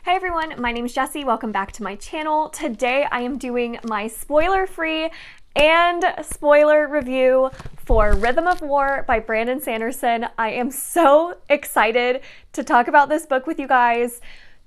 Hi everyone, my name is Jessie. Welcome back to my channel. Today I am doing my spoiler-free and spoiler review for Rhythm of War by Brandon Sanderson. I am so excited to talk about this book with you guys.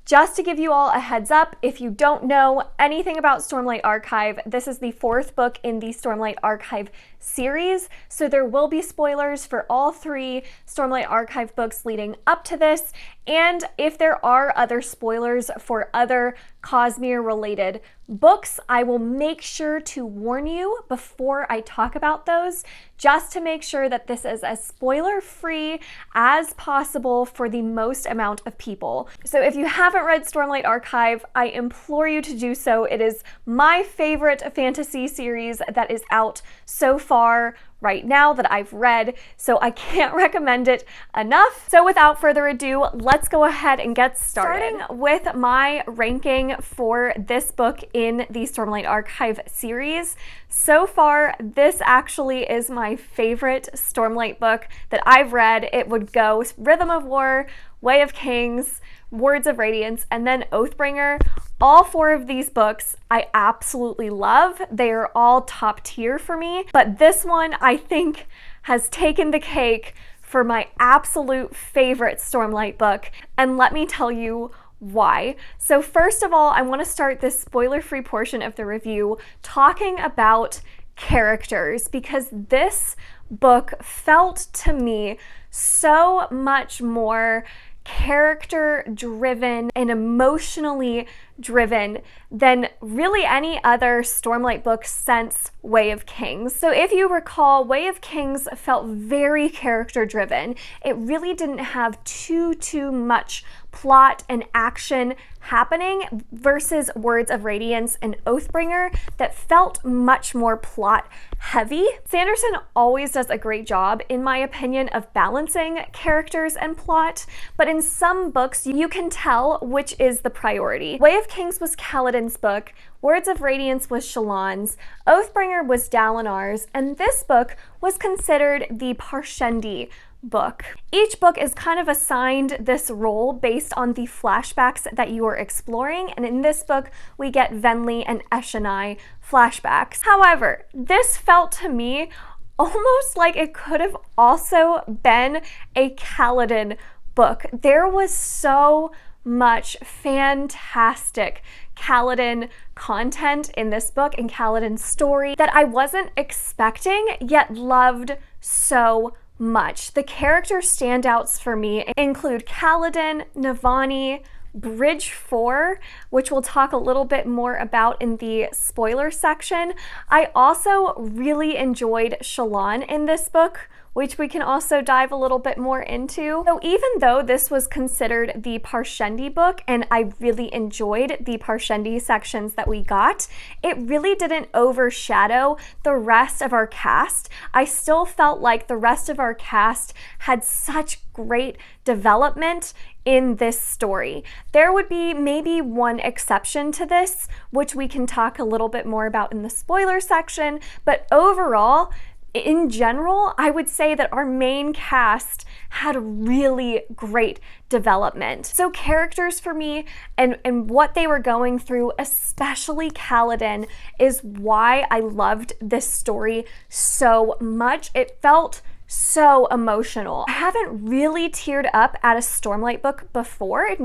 Just to give you all a heads up, if you don't know anything about Stormlight Archive, this is the fourth book in the Stormlight Archive series, so there will be spoilers for all three Stormlight Archive books leading up to this, and if there are other spoilers for other Cosmere related books, I will make sure to warn you before I talk about those, just to make sure that this is as spoiler-free as possible for the most amount of people. So if you haven't read Stormlight Archive, I implore you to do so. It is my favorite fantasy series that is out so far right now that I've read, so I can't recommend it enough. So without further ado, let's go ahead and get started. Starting with my ranking for this book in the Stormlight Archive series. So far, this actually is my favorite Stormlight book that I've read. It would go Rhythm of War, Way of Kings, Words of Radiance, and then Oathbringer. All four of these books I absolutely love. They are all top tier for me, but this one I think has taken the cake for my absolute favorite Stormlight book, and let me tell you why. So first of all, I want to start this spoiler-free portion of the review talking about characters, because this book felt to me so much more character driven and emotionally driven than really any other Stormlight book since Way of Kings. So if you recall, Way of Kings felt very character driven. It really didn't have too much plot and action happening versus Words of Radiance and Oathbringer that felt much more plot heavy. Sanderson always does a great job, in my opinion, of balancing characters and plot, but in some books you can tell which is the priority. Way of Kings was Caledon's book, Words of Radiance was Shallan's, Oathbringer was Dalinar's, and this book was considered the Parshendi book. Each book is kind of assigned this role based on the flashbacks that you are exploring, and in this book we get Venli and Eshonai flashbacks. However, this felt to me almost like it could have also been a Caledon book. There was so much fantastic Caledon content in this book and Caledon's story that I wasn't expecting, yet loved so much. The character standouts for me include Caledon, Nivani, Bridge 4, which we'll talk a little bit more about in the spoiler section. I also really enjoyed Shallan in this book, which we can also dive a little bit more into. So even though this was considered the Parshendi book, and I really enjoyed the Parshendi sections that we got, it really didn't overshadow the rest of our cast. I still felt like the rest of our cast had such great development in this story. There would be maybe one exception to this, which we can talk a little bit more about in the spoiler section, but overall, in general, I would say that our main cast had really great development. So characters for me and what they were going through, especially Caledon, is why I loved this story so much. It felt so emotional. I haven't really teared up at a Stormlight book before.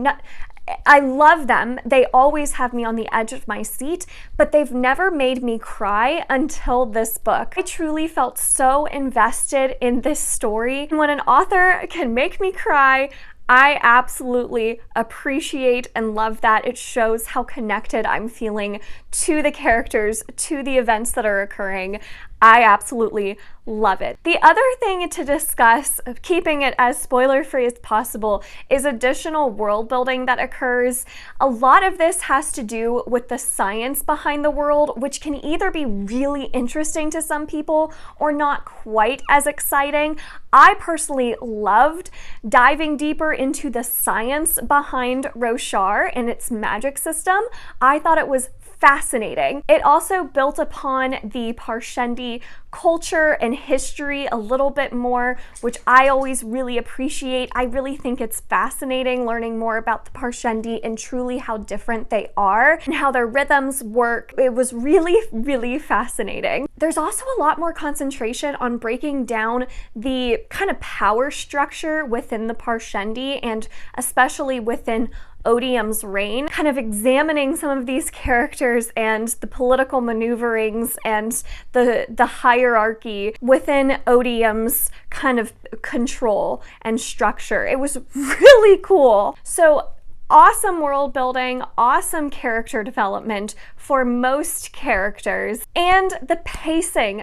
I love them. They always have me on the edge of my seat, but they've never made me cry until this book. I truly felt so invested in this story. When an author can make me cry, I absolutely appreciate and love that. It shows how connected I'm feeling to the characters, to the events that are occurring. I absolutely love it. The other thing to discuss, keeping it as spoiler-free as possible, is additional world building that occurs. A lot of this has to do with the science behind the world, which can either be really interesting to some people or not quite as exciting. I personally loved diving deeper into the science behind Roshar and its magic system. I thought it was fascinating. It also built upon the Parshendi culture and history a little bit more, which I always really appreciate. I really think it's fascinating learning more about the Parshendi and truly how different they are and how their rhythms work. It was really, really fascinating. There's also a lot more concentration on breaking down the kind of power structure within the Parshendi, and especially within Odium's reign, kind of examining some of these characters and the political maneuverings and the hierarchy within Odium's kind of control and structure. It was really cool. So awesome world building, awesome character development for most characters, and the pacing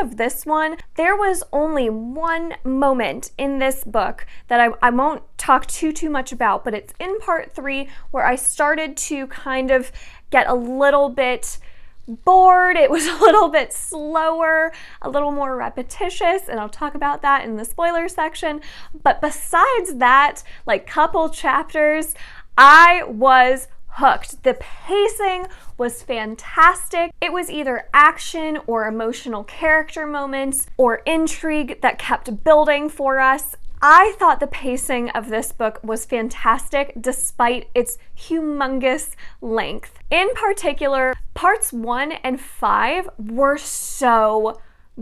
of this one, there was only one moment in this book that I won't talk too much about, but it's in part 3 where I started to kind of get a little bit bored. It was a little bit slower, a little more repetitious, and I'll talk about that in the spoiler section. But besides that, like couple chapters, I was hooked. The pacing was fantastic. It was either action or emotional character moments or intrigue that kept building for us. I thought the pacing of this book was fantastic despite its humongous length. In particular, parts 1 and 5 were so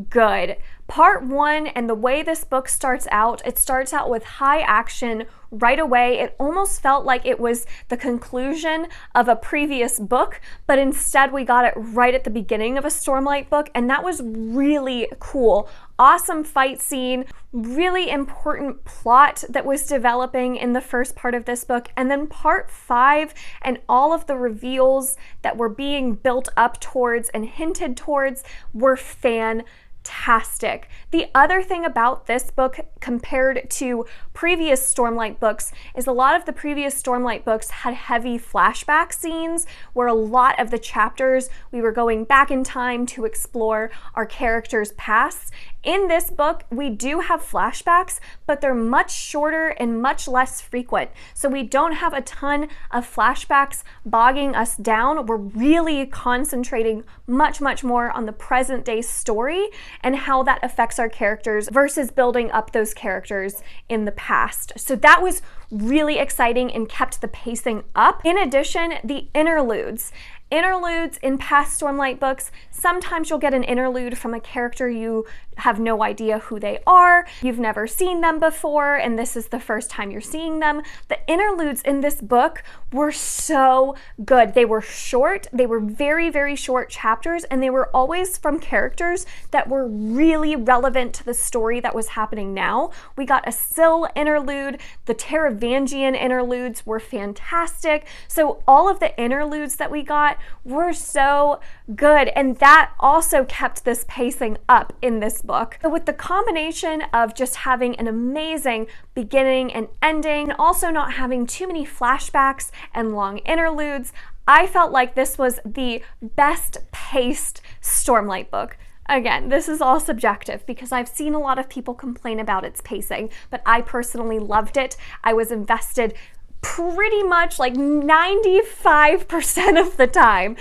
good. Part 1 and the way this book starts out, it starts out with high action right away. It almost felt like it was the conclusion of a previous book, but instead we got it right at the beginning of a Stormlight book, and that was really cool. Awesome fight scene, really important plot that was developing in the first part of this book, and then part 5 and all of the reveals that were being built up towards and hinted towards were fantastic. The other thing about this book compared to previous Stormlight books is a lot of the previous Stormlight books had heavy flashback scenes where a lot of the chapters we were going back in time to explore our characters' pasts. In this book, we do have flashbacks, but they're much shorter and much less frequent. So we don't have a ton of flashbacks bogging us down. We're really concentrating much more on the present day story and how that affects our characters versus building up those characters in the past. So that was really exciting and kept the pacing up. In addition, the interludes. Interludes in past Stormlight books, sometimes you'll get an interlude from a character you have no idea who they are, you've never seen them before, and this is the first time you're seeing them. The interludes in this book were so good. They were short, they were very short chapters, and they were always from characters that were really relevant to the story that was happening now. We got a Syl interlude, the Taravangian interludes were fantastic. So all of the interludes that we got were so good, and that also kept this pacing up in this book. So with the combination of just having an amazing beginning and ending, and also not having too many flashbacks and long interludes, I felt like this was the best paced Stormlight book. Again, this is all subjective because I've seen a lot of people complain about its pacing, but I personally loved it. I was invested pretty much like 95% of the time.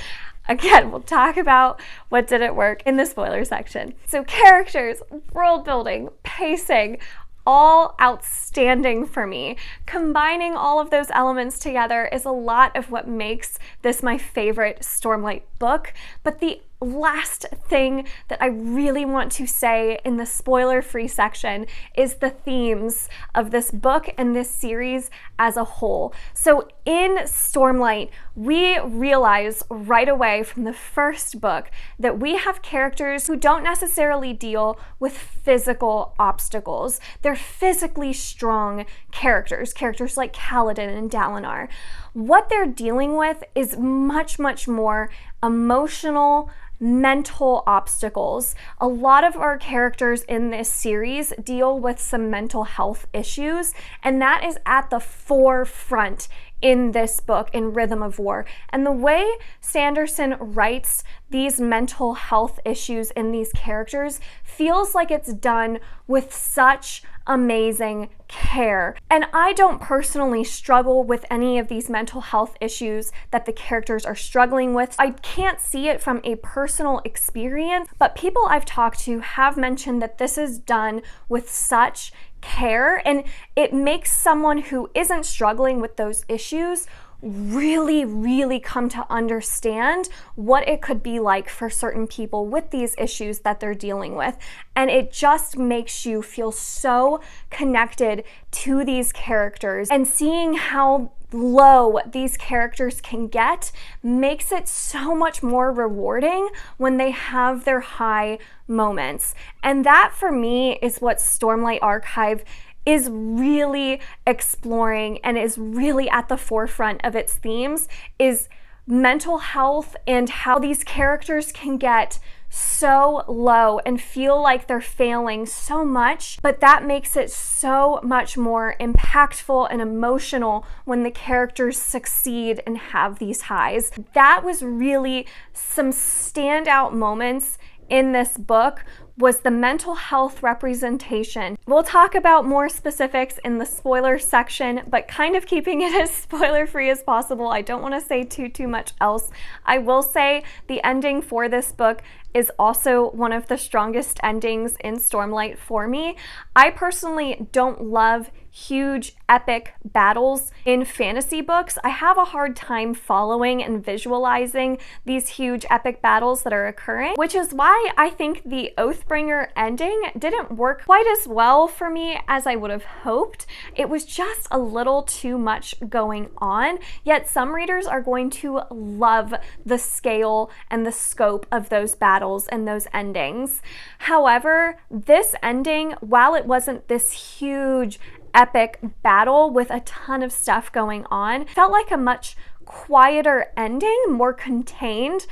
Again, we'll talk about what didn't work in the spoiler section. So characters, world building, pacing, all outstanding for me. Combining all of those elements together is a lot of what makes this my favorite Stormlight book. But the last thing that I really want to say in the spoiler-free section is the themes of this book and this series as a whole. So in Stormlight, we realize right away from the first book that we have characters who don't necessarily deal with physical obstacles. They're physically strong characters like Caledon and Dalinar. What they're dealing with is much more emotional, mental obstacles. A lot of our characters in this series deal with some mental health issues, and that is at the forefront in this book, in Rhythm of War. And the way Sanderson writes these mental health issues in these characters feels like it's done with such amazing care. And I don't personally struggle with any of these mental health issues that the characters are struggling with. I can't see it from a personal experience, but people I've talked to have mentioned that this is done with such care, and it makes someone who isn't struggling with those issues really come to understand what it could be like for certain people with these issues that they're dealing with. And it just makes you feel so connected to these characters, and seeing how low these characters can get makes it so much more rewarding when they have their high moments. And that for me is what Stormlight Archive is really exploring and is really at the forefront of its themes, is mental health and how these characters can get so low and feel like they're failing so much, but that makes it so much more impactful and emotional when the characters succeed and have these highs. That was really some standout moments in this book, was the mental health representation. We'll talk about more specifics in the spoiler section, but kind of keeping it as spoiler-free as possible. I don't want to say too much else. I will say the ending for this book is also one of the strongest endings in Stormlight for me. I personally don't love huge epic battles in fantasy books. I have a hard time following and visualizing these huge epic battles that are occurring, which is why I think the Oathbringer ending didn't work quite as well for me as I would have hoped. It was just a little too much going on, yet some readers are going to love the scale and the scope of those battles and those endings. However, this ending, while it wasn't this huge epic battle with a ton of stuff going on, felt like a much quieter ending, more contained,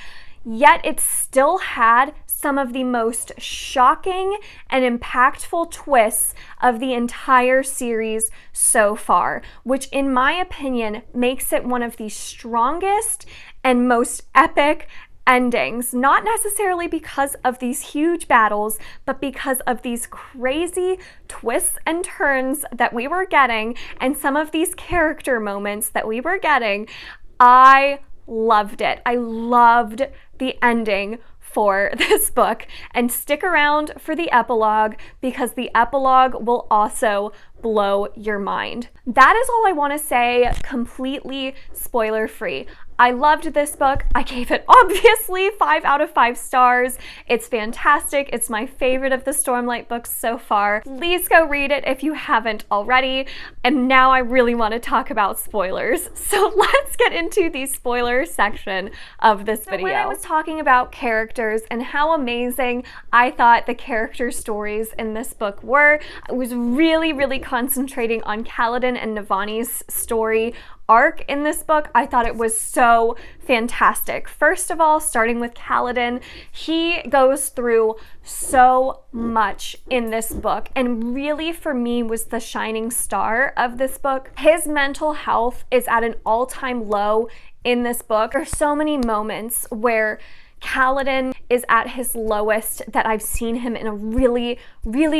yet it still had some of the most shocking and impactful twists of the entire series so far, which in my opinion makes it one of the strongest and most epic endings, not necessarily because of these huge battles, but because of these crazy twists and turns that we were getting and some of these character moments that we were getting. I loved it. I loved the ending for this book, and stick around for the epilogue because the epilogue will also blow your mind. That is all I want to say, completely spoiler free. I loved this book. I gave it obviously 5 out of 5 stars. It's fantastic. It's my favorite of the Stormlight books so far. Please go read it if you haven't already. And now I really want to talk about spoilers. So let's get into the spoiler section of this video. When I was talking about characters and how amazing I thought the character stories in this book were, I was really concentrating on Caledon and Nivani's story arc in this book. I thought it was so fantastic. First of all, starting with Caledon, he goes through so much in this book and really for me was the shining star of this book. His mental health is at an all-time low in this book. There are so many moments where Caledon is at his lowest that I've seen him in a really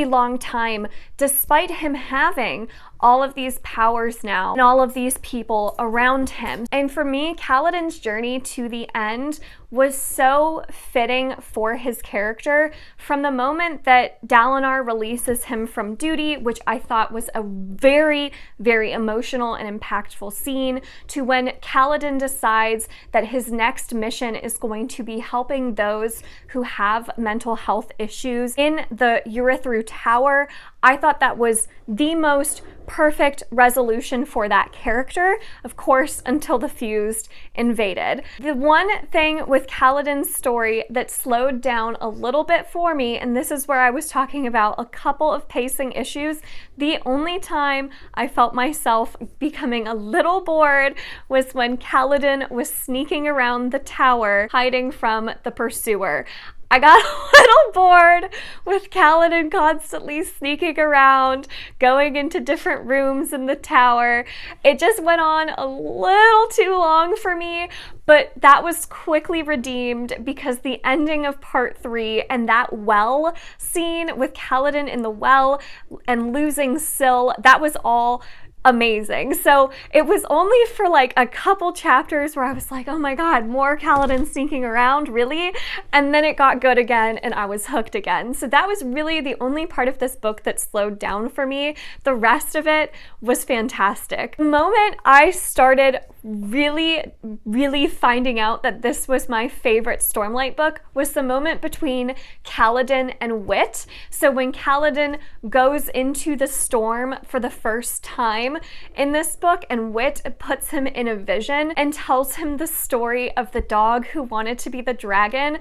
long time, despite him having all of these powers now and all of these people around him. And for me, Caledon's journey to the end was so fitting for his character from the moment that Dalinar releases him from duty, which I thought was a very emotional and impactful scene, to when Caledon decides that his next mission is going to be helping those who have mental health issues in the Urithru Tower. I thought that was the most perfect resolution for that character, of course, until the Fused invaded. The one thing with Caledon's story that slowed down a little bit for me, and this is where I was talking about a couple of pacing issues, the only time I felt myself becoming a little bored was when Caledon was sneaking around the tower, hiding from the pursuer. I got a little bored with Caledon constantly sneaking around, going into different rooms in the tower. It just went on a little too long for me, but that was quickly redeemed because the ending of part 3 and that well scene with Caledon in the well and losing Syl, that was all amazing. So it was only for like a couple chapters where I was like, oh my god, more Caledon sneaking around, really? And then it got good again and I was hooked again. So that was really the only part of this book that slowed down for me. The rest of it was fantastic. The moment I started really finding out that this was my favorite Stormlight book was the moment between Caledon and Wit. So when Caledon goes into the storm for the first time in this book and Wit puts him in a vision and tells him the story of the dog who wanted to be the dragon,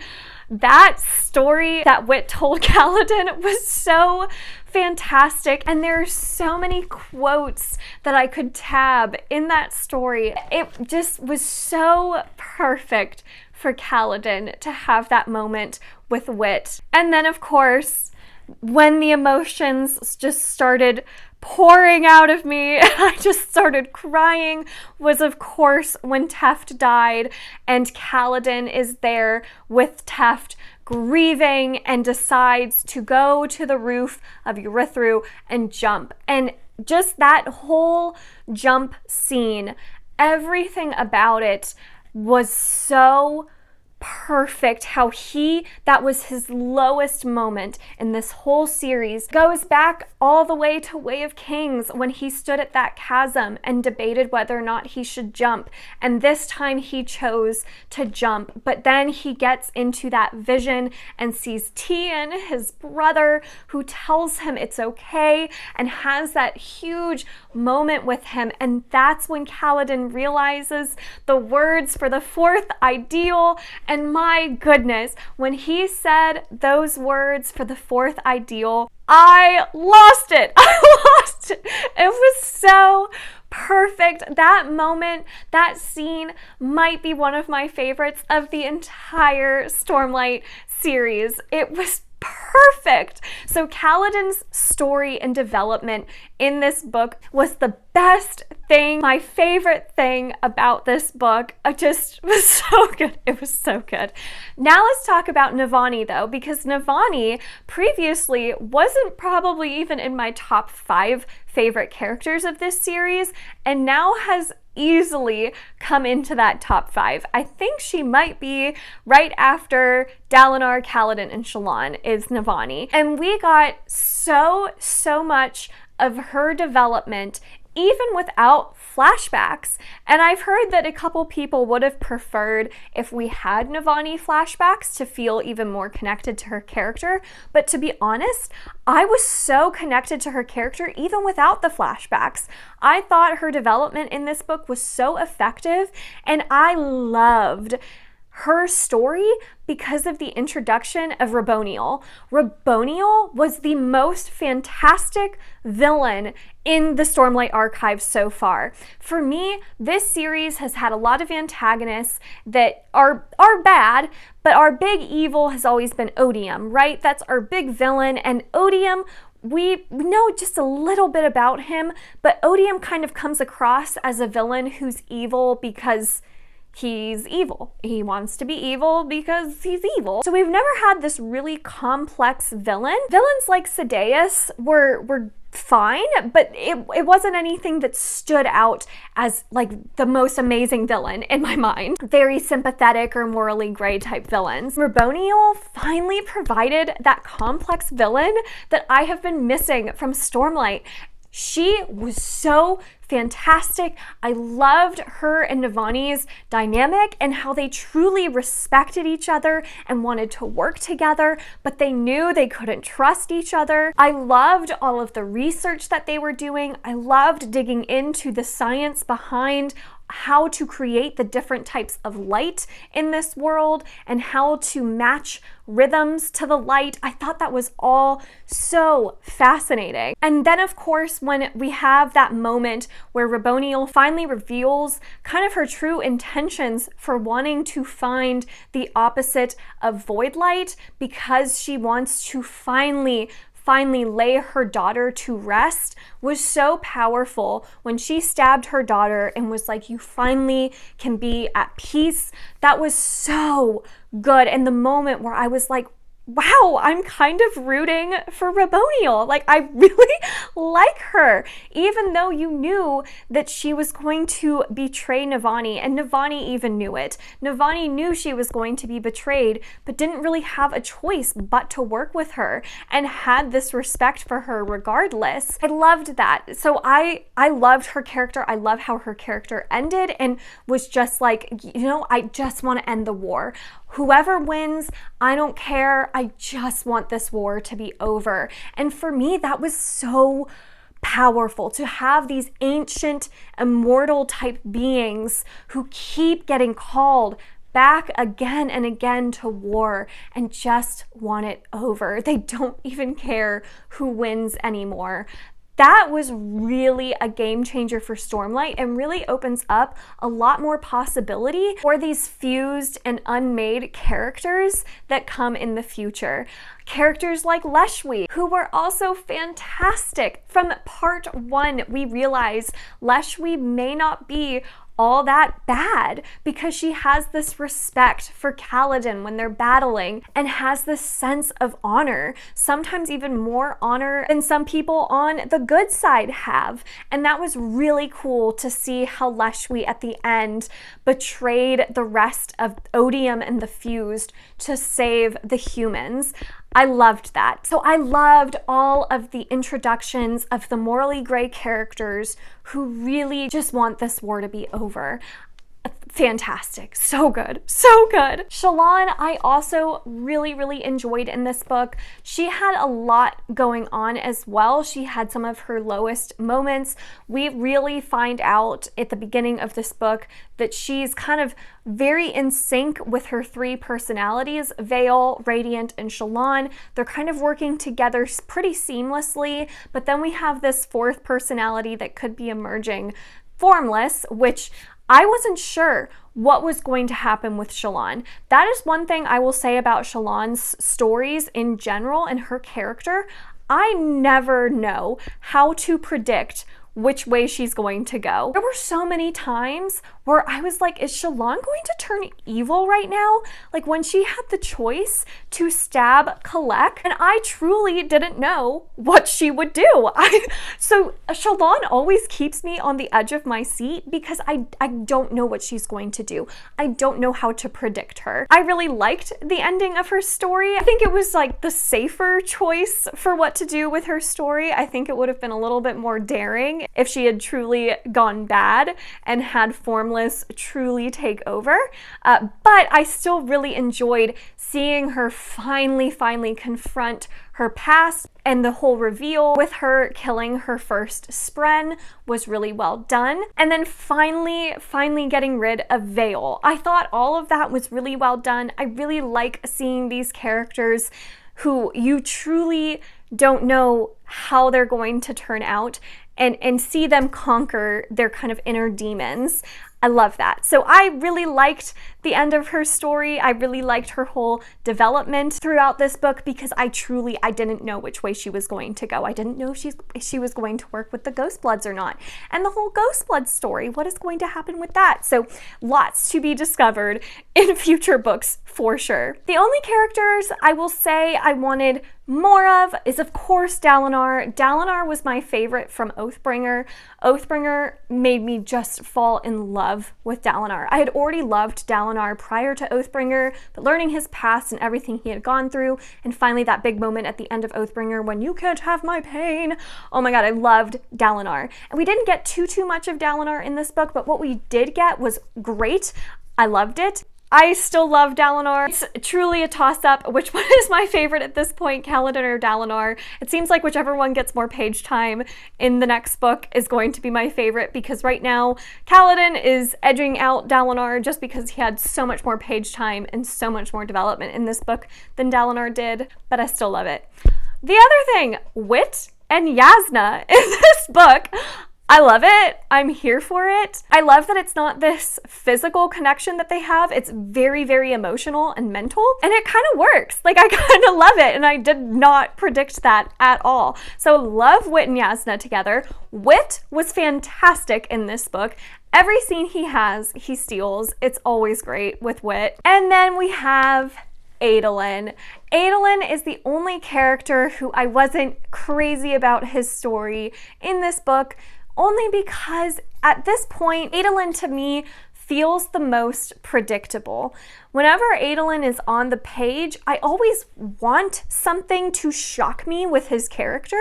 that story that Wit told Caledon was so fantastic, and there are so many quotes that I could tab in that story. It just was so perfect for Caledon to have that moment with Wit. And then of course, when the emotions just started pouring out of me, I just started crying, was of course when Teft died and Caledon is there with Teft grieving and decides to go to the roof of Eurithru and jump. And just that whole jump scene, everything about it was so perfect. How that was his lowest moment in this whole series. Goes back all the way to Way of Kings when he stood at that chasm and debated whether or not he should jump. And this time he chose to jump. But then he gets into that vision and sees Tien, his brother, who tells him it's okay and has that huge moment with him. And that's when Caledon realizes the words for the 4th ideal. And my goodness, when he said those words for the 4th ideal, I lost it. I lost it. It was so perfect. That moment, that scene might be one of my favorites of the entire Stormlight series. It was perfect. So Caledon's story and development in this book was the best thing, my favorite thing about this book. It just was so good. It was so good. Now let's talk about Nivani though, because Nivani previously wasn't probably even in my top 5 favorite characters of this series, and now has easily come into that top 5. I think she might be right after Dalinar, Caledon, and Shallan is Nivani. And we got so much of her development even without flashbacks. And I've heard that a couple people would have preferred if we had Nivani flashbacks to feel even more connected to her character. But to be honest, I was so connected to her character even without the flashbacks. I thought her development in this book was so effective, and I loved her story because of the introduction of Raboniel. Raboniel was the most fantastic villain in the Stormlight archives so far. For me, this series has had a lot of antagonists that are bad, but our big evil has always been Odium, right? That's our big villain, and Odium, we know just a little bit about him, but Odium kind of comes across as a villain who's evil because he's evil. He wants to be evil because he's evil. So we've never had this really complex villain. Villains like Sadeas were fine, but it wasn't anything that stood out as like the most amazing villain in my mind. Very sympathetic or morally gray type villains. Raboniel finally provided that complex villain that I have been missing from Stormlight. She was so fantastic. I loved her and Nivani's dynamic and how they truly respected each other and wanted to work together, but they knew they couldn't trust each other. I loved all of the research that they were doing. I loved digging into the science behind how to create the different types of light in this world and how to match rhythms to the light. I thought that was all so fascinating. And then of course, when we have that moment where Raboniel finally reveals kind of her true intentions for wanting to find the opposite of void light, because she wants to finally lay her daughter to rest, was so powerful. When she stabbed her daughter and was like, you finally can be at peace, that was so good. And the moment where I was like, wow, I'm kind of rooting for Raboniel. Like, I really like her, even though you knew that she was going to betray Nivani, and Nivani even knew it. Nivani knew she was going to be betrayed, but didn't really have a choice but to work with her and had this respect for her regardless. I loved that. So I loved her character. I love how her character ended and was just like, you know, I just want to end the war. Whoever wins, I don't care. I just want this war to be over. And for me, that was so powerful to have these ancient, immortal type beings who keep getting called back again and again to war and just want it over. They don't even care who wins anymore. That was really a game changer for Stormlight and really opens up a lot more possibility for these fused and unmade characters that come in the future. Characters like Leshwi, who were also fantastic. From part 1, we realize Leshwi may not be all that bad because she has this respect for Caledon when they're battling and has this sense of honor, sometimes even more honor than some people on the good side have. And that was really cool to see how Leshwi at the end betrayed the rest of Odium and the Fused to save the humans. I loved that. So I loved all of the introductions of the morally gray characters who really just want this war to be over. Fantastic. So good. So good. Shallan, I also really enjoyed in this book. She had a lot going on as well. She had some of her lowest moments. We really find out at the beginning of this book that she's kind of very in sync with her 3 personalities, Veil, Radiant, and Shallan. They're kind of working together pretty seamlessly, but then we have this 4th personality that could be emerging, Formless, which I wasn't sure what was going to happen with Shallan. That is one thing I will say about Shallan's stories in general and her character. I never know how to predict which way she's going to go. There were so many times where I was like, is Shallan going to turn evil right now? Like when she had the choice to stab Kalek, and I truly didn't know what she would do. So Shallan always keeps me on the edge of my seat because I don't know what she's going to do. I don't know how to predict her. I really liked the ending of her story. I think it was like the safer choice for what to do with her story. I think it would have been a little bit more daring if she had truly gone bad and had Formless truly take over. But I still really enjoyed seeing her finally confront her past, and the whole reveal with her killing her first Spren was really well done. And then finally getting rid of Veil. I thought all of that was really well done. I really like seeing these characters who you truly don't know how they're going to turn out and see them conquer their kind of inner demons. I love that. So I really liked the end of her story. I really liked her whole development throughout this book because I didn't know which way she was going to go. I didn't know if she was going to work with the Ghostbloods or not. And the whole Ghostblood story, what is going to happen with that? So lots to be discovered in future books for sure. The only characters I will say I wanted more of is of course Dalinar. Dalinar was my favorite from Oathbringer. Oathbringer made me just fall in love with Dalinar. I had already loved Dalinar prior to Oathbringer, but learning his past and everything he had gone through, and finally that big moment at the end of Oathbringer when you can't have my pain. Oh my god, I loved Dalinar. And we didn't get too much of Dalinar in this book, but what we did get was great. I loved it. I still love Dalinar. It's truly a toss-up. Which one is my favorite at this point, Caledon or Dalinar? It seems like whichever one gets more page time in the next book is going to be my favorite, because right now Caledon is edging out Dalinar just because he had so much more page time and so much more development in this book than Dalinar did, but I still love it. The other thing, Wit and Yasna in this book. I love it. I'm here for it. I love that it's not this physical connection that they have. It's very, very emotional and mental, and it kind of works. Like, I kind of love it, and I did not predict that at all. So love Wit and Yasna together. Wit was fantastic in this book. Every scene he has, he steals. It's always great with Wit. And then we have Adolin. Adolin is the only character who I wasn't crazy about his story in this book, only because at this point, Adolin to me feels the most predictable. Whenever Adolin is on the page, I always want something to shock me with his character.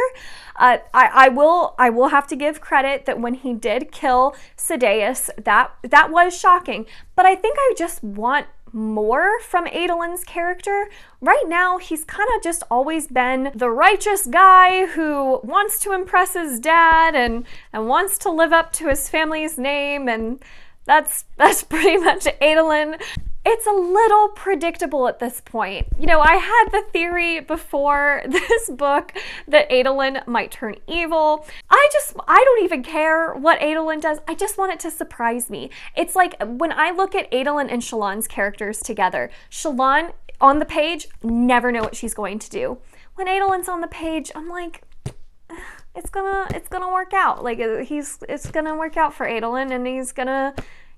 I will have to give credit that when he did kill Sadeas, that was shocking. But I think I just want more from Adolin's character. Right now, he's kind of just always been the righteous guy who wants to impress his dad and wants to live up to his family's name, and that's pretty much Adolin. It's a little predictable at this point. You know, I had the theory before this book that Adolin might turn evil. I don't even care what Adolin does. I just want it to surprise me. It's like when I look at Adolin and Shallan's characters together, Shallan on the page, never know what she's going to do. When Adolin's on the page, I'm like, it's gonna work out. Like, it's gonna work out for Adolin, and he's gonna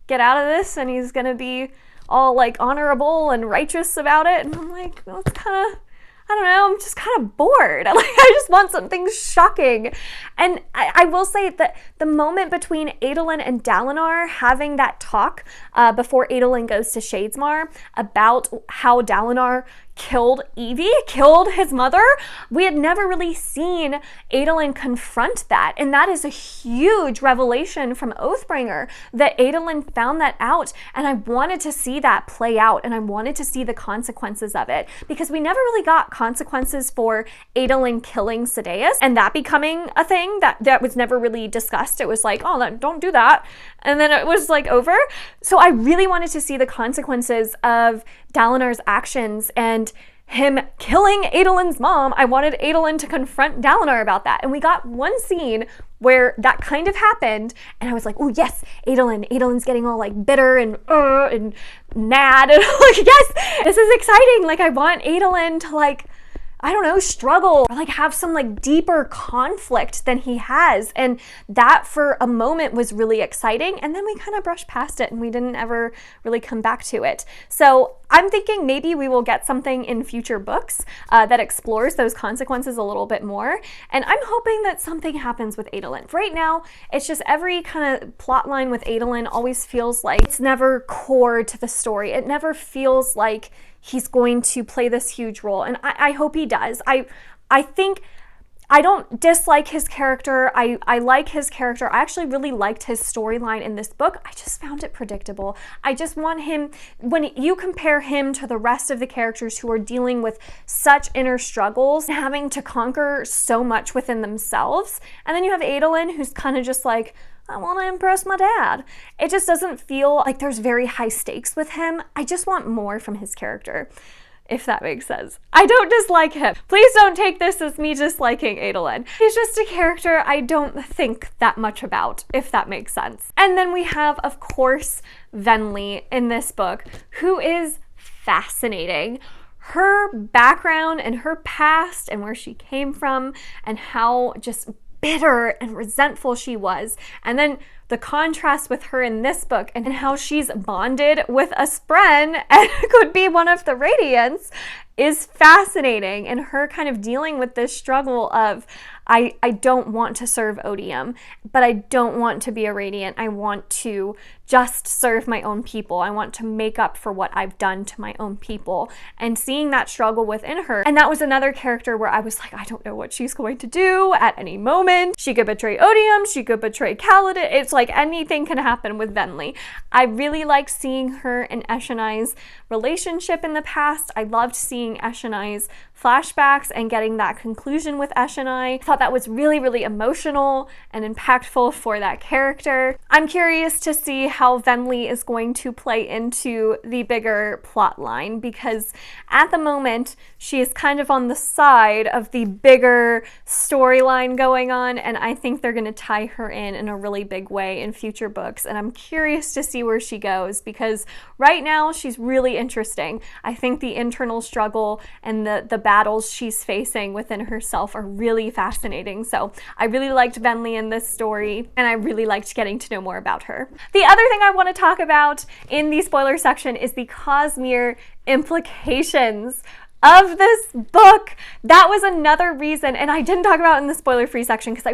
get out of this, and he's gonna be all like honorable and righteous about it. And I'm like, well, it's kind of, I don't know, I'm just kind of bored. Like, I just want something shocking. And I will say that the moment between Adolin and Dalinar having that talk before Adolin goes to Shadesmar about how Dalinar killed Evie, killed his mother, we had never really seen Adolin confront that. And that is a huge revelation from Oathbringer, that Adolin found that out. And I wanted to see that play out, and I wanted to see the consequences of it, because we never really got consequences for Adolin killing Sadeas and that becoming a thing that was never really discussed. It was like, oh, don't do that. And then it was like over. So I really wanted to see the consequences of Dalinar's actions and him killing Adolin's mom. I wanted Adolin to confront Dalinar about that. And we got one scene where that kind of happened, and I was like, oh yes, Adolin's getting all like bitter and mad, and I'm like, yes, this is exciting. Like, I want Adolin to, like, I don't know, struggle or like have some like deeper conflict than he has. And that for a moment was really exciting. And then we kind of brushed past it and we didn't ever really come back to it. So I'm thinking maybe we will get something in future books that explores those consequences a little bit more. And I'm hoping that something happens with Adolin. Right now, it's just every kind of plot line with Adolin always feels like it's never core to the story. It never feels like he's going to play this huge role. And I hope he does. I think I don't dislike his character. I like his character. I actually really liked his storyline in this book. I just found it predictable. I just want him, when you compare him to the rest of the characters who are dealing with such inner struggles, having to conquer so much within themselves, and then you have Adolin, who's kind of just like, I want to impress my dad. It just doesn't feel like there's very high stakes with him. I just want more from his character, if that makes sense. I don't dislike him. Please don't take this as me disliking Adolin. He's just a character I don't think that much about, if that makes sense. And then we have, of course, Venli in this book, who is fascinating. Her background and her past and where she came from and how just bitter and resentful she was. And then the contrast with her in this book and how she's bonded with a Spren and could be one of the Radiants is fascinating. And her kind of dealing with this struggle of, I don't want to serve Odium, but I don't want to be a Radiant. I want to just serve my own people. I want to make up for what I've done to my own people. And seeing that struggle within her. And that was another character where I was like, I don't know what she's going to do at any moment. She could betray Odium, she could betray Caledon. It's like anything can happen with Venli. I really liked seeing her and Eshonai's relationship in the past. I loved seeing Eshonai's flashbacks and getting that conclusion with Eshonai. I thought that was really, really emotional and impactful for that character. I'm curious to see how Venli is going to play into the bigger plot line, because at the moment she is kind of on the side of the bigger storyline going on, and I think they're going to tie her in a really big way in future books, and I'm curious to see where she goes, because right now she's really interesting. I think the internal struggle and the battles she's facing within herself are really fascinating. So I really liked Venli in this story, and I really liked getting to know more about her. The other thing I want to talk about in the spoiler section is the Cosmere implications of this book. That was another reason, and I didn't talk about it in the spoiler-free section because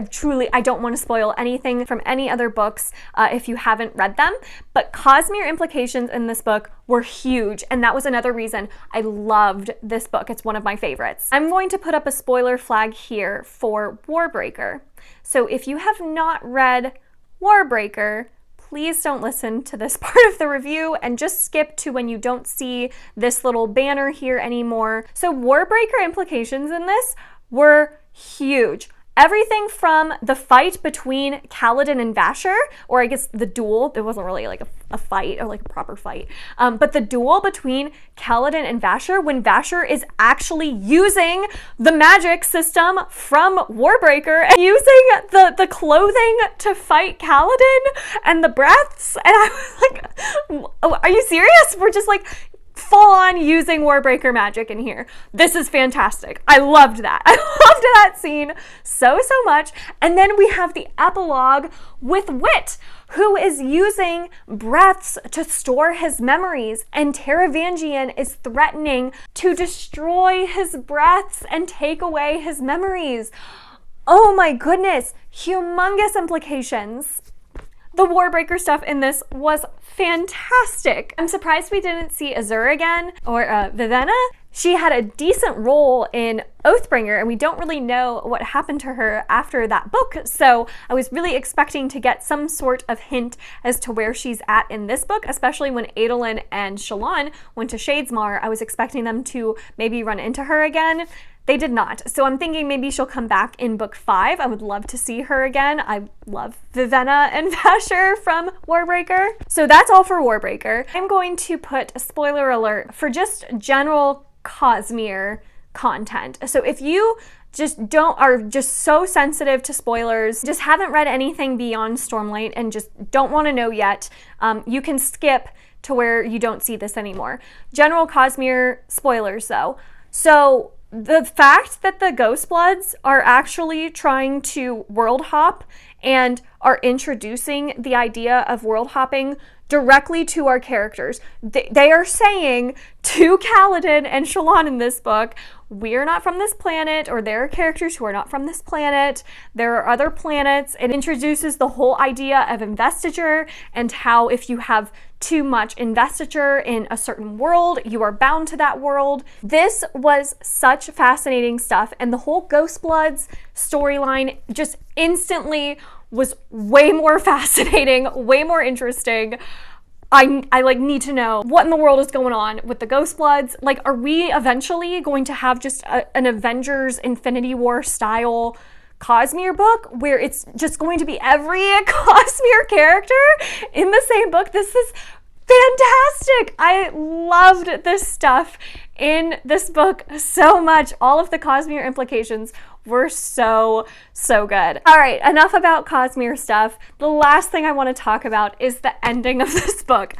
I don't want to spoil anything from any other books if you haven't read them, but Cosmere implications in this book were huge, and that was another reason I loved this book. It's one of my favorites. I'm going to put up a spoiler flag here for Warbreaker. So if you have not read Warbreaker, please don't listen to this part of the review and just skip to when you don't see this little banner here anymore. So Warbreaker implications in this were huge. Everything from the fight between Caledon and Vasher, or I guess the duel, it wasn't really like a fight or like a proper fight, but the duel between Caledon and Vasher, when Vasher is actually using the magic system from Warbreaker and using the clothing to fight Caledon and the breaths, and I was like, are you serious? We're just like full on using Warbreaker magic in here. This is fantastic. I loved that. I loved that scene so much. And then we have the epilogue with Wit, who is using breaths to store his memories, and Taravangian is threatening to destroy his breaths and take away his memories. Oh my goodness, humongous implications. The Warbreaker stuff in this was fantastic. I'm surprised we didn't see Azur again, or Vivenna. She had a decent role in Oathbringer, and we don't really know what happened to her after that book, so I was really expecting to get some sort of hint as to where she's at in this book, especially when Adolin and Shallan went to Shadesmar. I was expecting them to maybe run into her again. They did not. So I'm thinking maybe she'll come back in book 5. I would love to see her again. I love Vivenna and Vasher from Warbreaker. So that's all for Warbreaker. I'm going to put a spoiler alert for just general Cosmere content. So if you are just so sensitive to spoilers, just haven't read anything beyond Stormlight and just don't want to know yet, you can skip to where you don't see this anymore. General Cosmere spoilers though. So the fact that the Ghostbloods are actually trying to world hop and are introducing the idea of world hopping directly to our characters. They are saying to Caledon and Shallan in this book, we're not from this planet, or there are characters who are not from this planet. There are other planets. It introduces the whole idea of investiture and how if you have too much investiture in a certain world, you are bound to that world. This was such fascinating stuff, and the whole Ghostbloods storyline just instantly was way more fascinating, way more interesting. I like need to know what in the world is going on with the Ghostbloods. Like, are we eventually going to have just an Avengers Infinity War style Cosmere book where it's just going to be every Cosmere character in the same book? This is fantastic. I loved this stuff in this book so much. All of the Cosmere implications were so good. All right, enough about Cosmere stuff. The last thing I want to talk about is the ending of this book.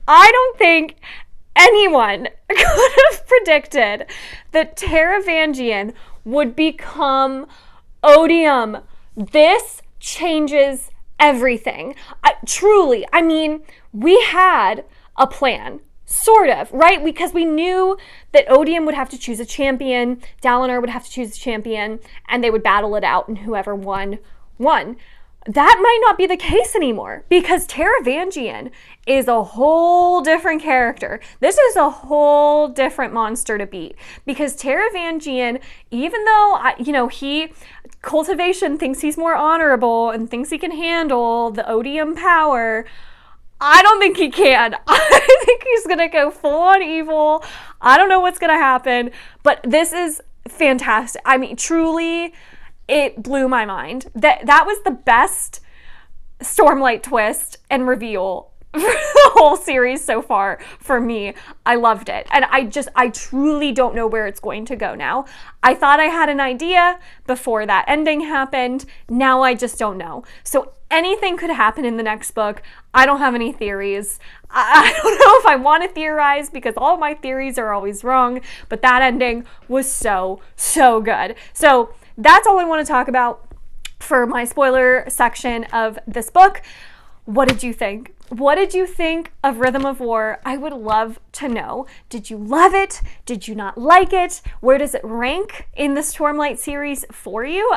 I don't think anyone could have predicted that Taravangian would become Odium. This changes everything. Truly, I mean, we had a plan. Sort of, right? Because we knew that Odium would have to choose a champion, Dalinar would have to choose a champion, and they would battle it out, and whoever won. that might not be the case anymore, because Taravangian is a whole different character. This is a whole different monster to beat, because Taravangian, even though, Cultivation thinks he's more honorable and thinks he can handle the odium power, I don't think he can. I think he's gonna go full on evil. I don't know what's gonna happen, but this is fantastic. I mean, truly, it blew my mind. That was the best Stormlight twist and reveal for the whole series so far for me. I loved it. And I truly don't know where it's going to go now. I thought I had an idea before that ending happened. Now I just don't know. So anything could happen in the next book. I don't have any theories. I don't know if I want to theorize, because all of my theories are always wrong, but that ending was so, so good. So that's all I want to talk about for my spoiler section of this book. What did you think? What did you think of Rhythm of War? I would love to know. Did you love it? Did you not like it? Where does it rank in the Stormlight series for you?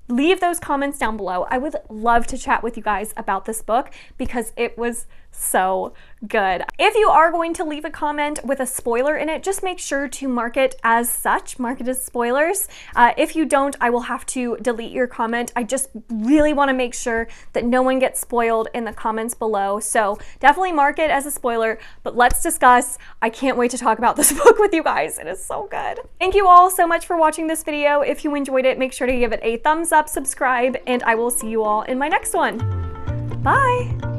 Leave those comments down below. I would love to chat with you guys about this book, because it was so good. If you are going to leave a comment with a spoiler in it, just make sure to mark it as such, mark it as spoilers. If you don't, I will have to delete your comment. I just really want to make sure that no one gets spoiled in the comments below. So definitely mark it as a spoiler, but let's discuss. I can't wait to talk about this book with you guys. It is so good. Thank you all so much for watching this video. If you enjoyed it, make sure to give it a thumbs up, subscribe, and I will see you all in my next one. Bye.